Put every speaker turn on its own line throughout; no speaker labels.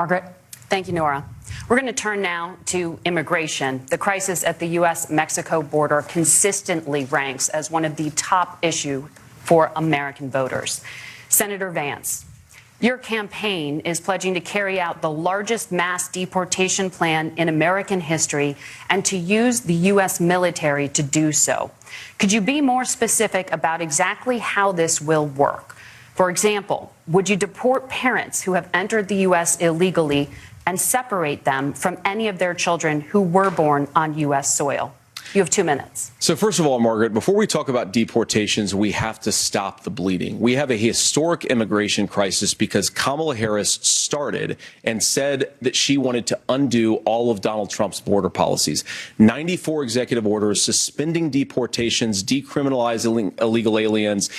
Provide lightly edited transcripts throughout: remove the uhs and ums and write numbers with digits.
Margaret. Thank you, Nora. We're going to turn now to immigration. The crisis at the U.S.-Mexico border consistently ranks as one of the top issues for American voters. Senator Vance, your campaign is pledging to carry out the largest mass deportation plan in American history and to use the U.S. military to do so. Could you be more specific about exactly how this will work? For example, would you deport parents who have entered the U.S. illegally and separate them from any of their children who were born on U.S. soil? You have 2 minutes.
So first of all, Margaret, before we talk about deportations, we have to stop the bleeding. We have a historic immigration crisis because Kamala Harris started and said that she wanted to undo all of Donald Trump's border policies. 94 executive orders suspending deportations, decriminalizing illegal aliens,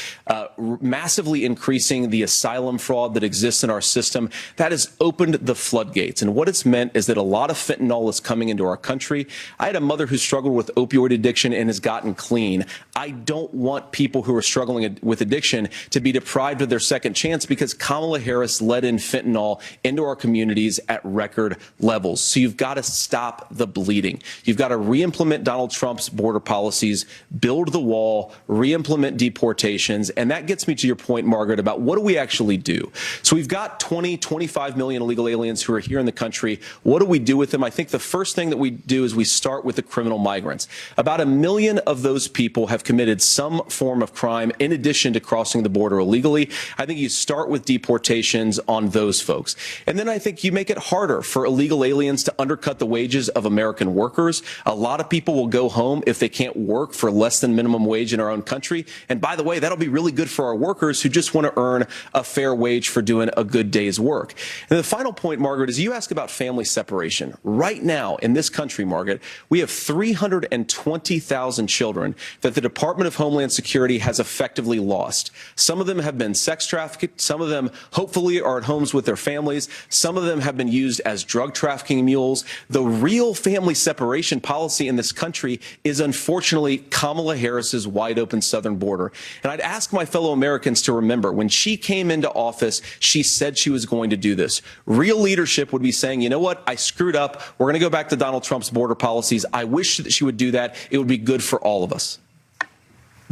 massively increasing the asylum fraud that exists in our system. That has opened the floodgates. And what it's meant is that a lot of fentanyl is coming into our country. I had a mother who struggled with opioid addiction and has gotten clean. I don't want people who are struggling with addiction to be deprived of their second chance because Kamala Harris let in fentanyl into our communities at record levels. So you've got to stop the bleeding. You've got to re-implement Donald Trump's border policies, build the wall, re-implement deportations. And that gets me to your point, Margaret, about what do we actually do? So we've got 25 million illegal aliens who are here in the country. What do we do with them? I think the first thing that we do is we start with the criminal migrants. About 1 million of those people have committed some form of crime in addition to crossing the border illegally. I think you start with deportations on those folks. And then I think you make it harder for illegal aliens to undercut the wages of American workers. A lot of people will go home if they can't work for less than minimum wage in our own country. And by the way, that'll be really good for our workers who just want to earn a fair wage for doing a good day's work. And the final point, Margaret, is you ask about family separation. Right now in this country, Margaret, we have 320,000 children that the Department of Homeland Security has effectively lost. Some of them have been sex trafficked. Some of them hopefully are at homes with their families. Some of them have been used as drug trafficking mules. The real family separation policy in this country is unfortunately Kamala Harris's wide open southern border. And I'd ask my fellow Americans to remember when she came into office, she said she was going to do this. Real leadership would be saying, you know what, I screwed up. We're going to go back to Donald Trump's border policies. I wish that she would do that. It would be good for all of us.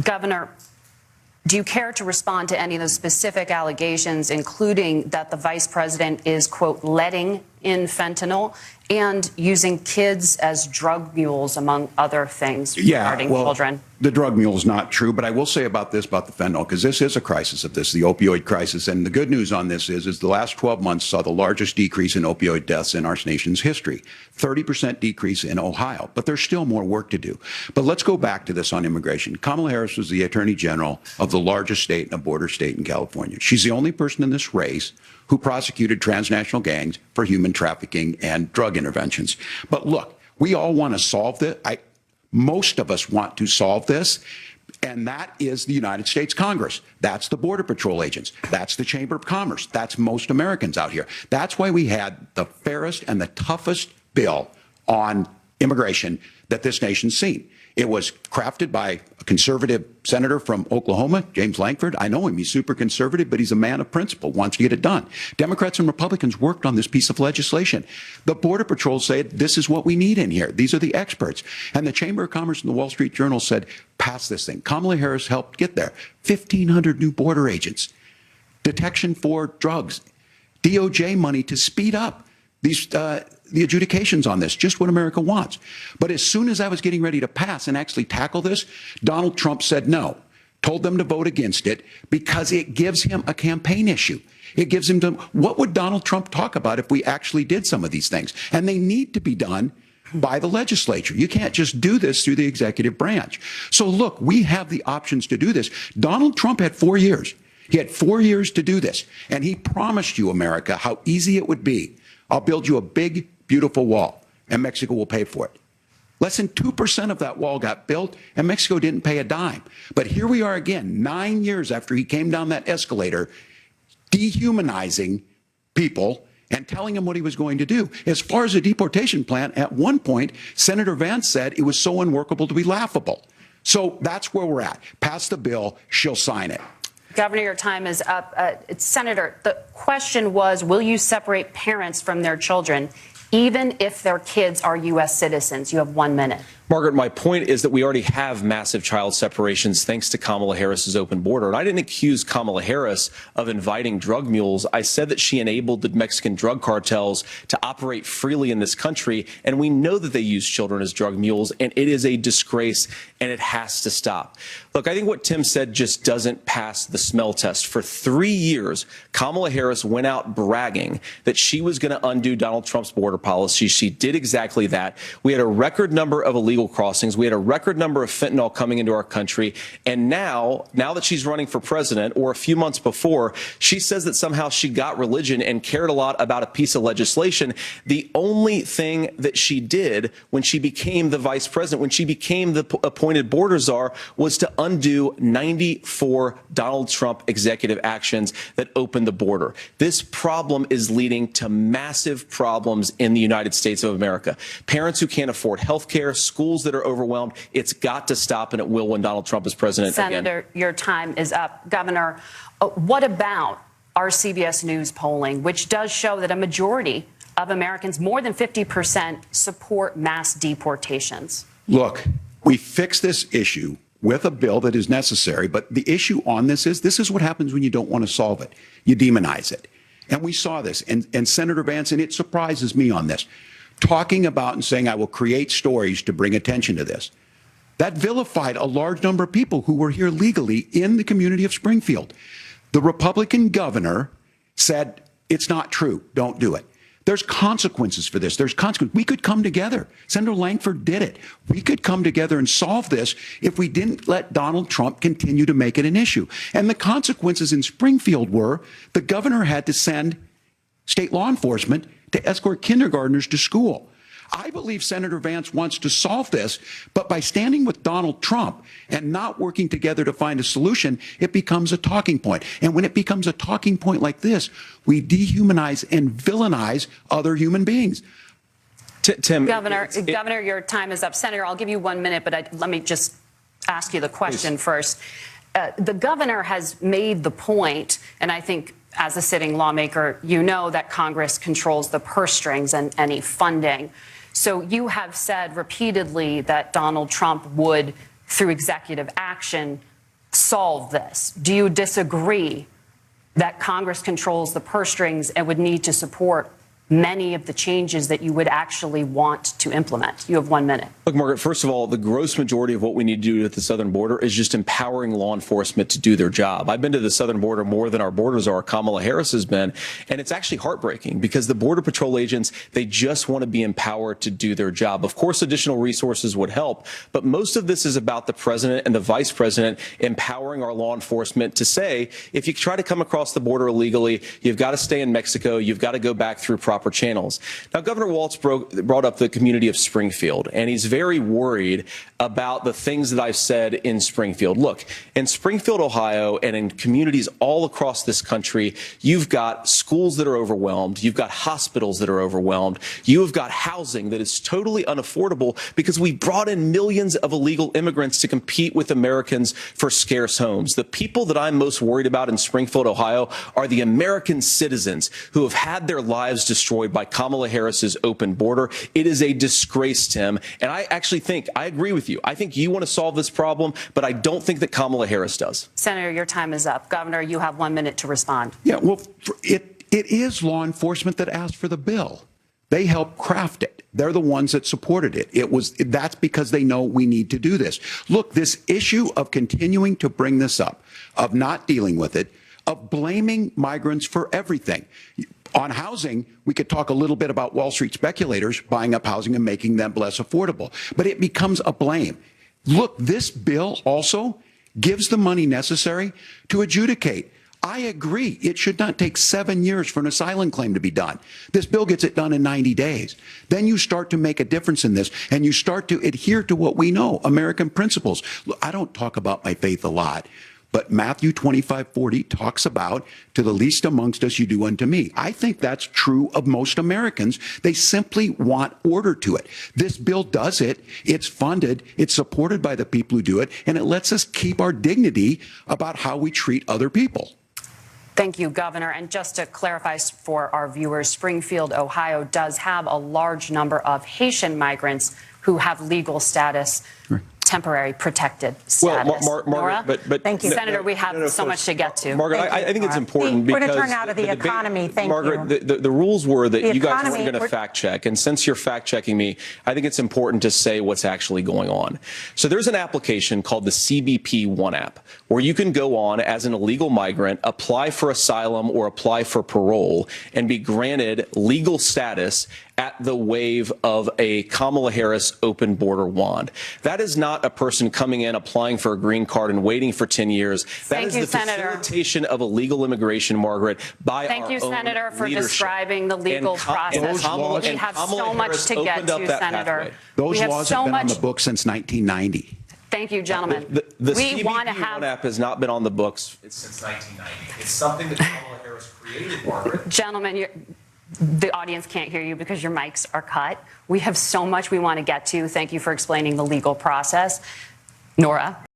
Governor, do you care to respond to any of those specific allegations, including that the vice president is, quote, letting in fentanyl and using kids as drug mules, among other things regarding children?
The drug mule is not true, but I will say about this, about the fentanyl, because this is a crisis of this, the opioid crisis. And the good news on this is the last 12 months saw the largest decrease in opioid deaths in our nation's history, 30% decrease in Ohio. But there's still more work to do. But let's go back to this on immigration. Kamala Harris was the attorney general of the largest state and a border state in California. She's the only person in this race who prosecuted transnational gangs for human trafficking and drug interventions. But look, we all want to solve this. Most of us want to solve this, and that is the United States Congress. That's the Border Patrol agents. That's the Chamber of Commerce. That's most Americans out here. That's why we had the fairest and the toughest bill on immigration that this nation's seen. It was crafted by a conservative senator from Oklahoma, James Lankford. I know him. He's super conservative, but he's a man of principle, wants to get it done. Democrats and Republicans worked on this piece of legislation. The Border Patrol said, this is what we need in here. These are the experts. And the Chamber of Commerce and the Wall Street Journal said, pass this thing. Kamala Harris helped get there. 1,500 new border agents, detection for drugs, DOJ money to speed up these the adjudications on this, just what America wants. But as soon as I was getting ready to pass and actually tackle this, Donald Trump said no, told them to vote against it because it gives him a campaign issue. It gives him to, what would Donald Trump talk about if we actually did some of these things? And they need to be done by the legislature. You can't just do this through the executive branch. So look, we have the options to do this. Donald Trump had 4 years. He had 4 years to do this. And he promised you, America, how easy it would be. I'll build you a big, beautiful wall, and Mexico will pay for it. Less than 2% of that wall got built, and Mexico didn't pay a dime. But here we are again, 9 years after he came down that escalator, dehumanizing people and telling them what he was going to do. As far as the deportation plan, at one point, Senator Vance said it was so unworkable to be laughable. So that's where we're at. Pass the bill, she'll sign it.
Governor, your time is up. Senator, the question was, will you separate parents from their children, even if their kids are U.S. citizens? You have 1 minute.
Margaret, my point is that we already have massive child separations thanks to Kamala Harris's open border. And I didn't accuse Kamala Harris of inviting drug mules. I said that she enabled the Mexican drug cartels to operate freely in this country. And we know that they use children as drug mules. And it is a disgrace, and it has to stop. Look, I think what Tim said just doesn't pass the smell test. For 3 years, Kamala Harris went out bragging that she was going to undo Donald Trump's border policy. She did exactly that. We had a record number of illegal crossings. We had a record number of fentanyl coming into our country. And now that she's running for president, or a few months before, she says that somehow she got religion and cared a lot about a piece of legislation. The only thing that she did when she became the vice president, when she became the appointed border czar, was to undo 94 Donald Trump executive actions that opened the border. This problem is leading to massive problems in the United States of America. Parents who can't afford health care, schools that are overwhelmed. It's got to stop, and it will when Donald Trump is president again.
Senator, your time is up. Governor, what about our CBS News polling, which does show that a majority of Americans, more than 50%, support mass deportations?
Look, we fix this issue with a bill that is necessary, but the issue on this is what happens when you don't want to solve it. You demonize it. And we saw this. And Senator Vance, and it surprises me on this, talking about and saying, I will create stories to bring attention to this. That vilified a large number of people who were here legally in the community of Springfield. The Republican governor said, it's not true. Don't do it. There's consequences for this. There's consequences. We could come together. Senator Langford did it. We could come together and solve this if we didn't let Donald Trump continue to make it an issue. And the consequences in Springfield were the governor had to send state law enforcement to escort kindergartners to school. I believe Senator Vance wants to solve this, but by standing with Donald Trump and not working together to find a solution, it becomes a talking point. And when it becomes a talking point like this, we dehumanize and villainize other human beings.
Tim,
Governor, your time is up. Senator, I'll give you 1 minute, but let me just ask you the question first. The governor has made the point, and I think as a sitting lawmaker, you know that Congress controls the purse strings and any funding. So you have said repeatedly that Donald Trump would, through executive action, solve this. Do you disagree that Congress controls the purse strings and would need to support many of the changes that you would actually want to implement? You have 1 minute.
Look, Margaret, first of all, the gross majority of what we need to do at the southern border is just empowering law enforcement to do their job. I've been to the southern border more than our borders are. Kamala Harris has been, and it's actually heartbreaking because the Border Patrol agents, they just want to be empowered to do their job. Of course, additional resources would help, but most of this is about the president and the vice president empowering our law enforcement to say, if you try to come across the border illegally, you've got to stay in Mexico, you've got to go back through proper channels. Now, Governor Walz brought up the community of Springfield, and he's very worried about the things that I've said in Springfield. Look, in Springfield, Ohio, and in communities all across this country, you've got schools that are overwhelmed. You've got hospitals that are overwhelmed. You have got housing that is totally unaffordable because we brought in millions of illegal immigrants to compete with Americans for scarce homes. The people that I'm most worried about in Springfield, Ohio, are the American citizens who have had their lives destroyed by Kamala Harris's open border. It is a disgrace, Tim. And I actually think, I agree with you. I think you want to solve this problem, but I don't think that Kamala Harris does.
Senator, your time is up. Governor, you have 1 minute to respond.
Yeah, well, it is law enforcement that asked for the bill. They helped craft it. They're the ones that supported it. That's because they know we need to do this. Look, this issue of continuing to bring this up, of not dealing with it, of blaming migrants for everything. On housing, we could talk a little bit about Wall Street speculators buying up housing and making them less affordable, but it becomes a blame. Look, this bill also gives the money necessary to adjudicate. I agree. It should not take 7 years for an asylum claim to be done. This bill gets it done in 90 days. Then you start to make a difference in this, and you start to adhere to what we know, American principles. Look, I don't talk about my faith a lot, But Matthew 25:40 talks about, to the least amongst us, you do unto me. I think that's true of most Americans. They simply want order to it. This bill does it. It's funded. It's supported by the people who do it. And it lets us keep our dignity about how we treat other people.
Thank you, Governor. And just to clarify for our viewers, Springfield, Ohio does have a large number of Haitian migrants who have legal status, temporary protected status.
Well, Margaret, but
thank you, Senator. We have so much to get to.
Margaret, I think it's important because
we're going to turn out of the economy. Thank you,
Margaret. The rules were that you guys weren't going to fact check, and since you're fact checking me, I think it's important to say what's actually going on. So there's an application called the CBP One app, where you can go on as an illegal migrant, apply for asylum or apply for parole, and be granted legal status at the wave of a Kamala Harris open border wand. That is not a person coming in, applying for a green card and waiting for 10 years. That is the facilitation of illegal immigration, Margaret, by our own leadership.
Thank you, Senator, for describing the legal process. We have so much to get to, Senator.
Those laws have been on the books since 1990.
Thank you, gentlemen.
The CBP One app has not been on the books since 1990. It's something that Kamala Harris created, Margaret.
Gentlemen, the audience can't hear you because your mics are cut. We have so much we want to get to. Thank you for explaining the legal process. Nora.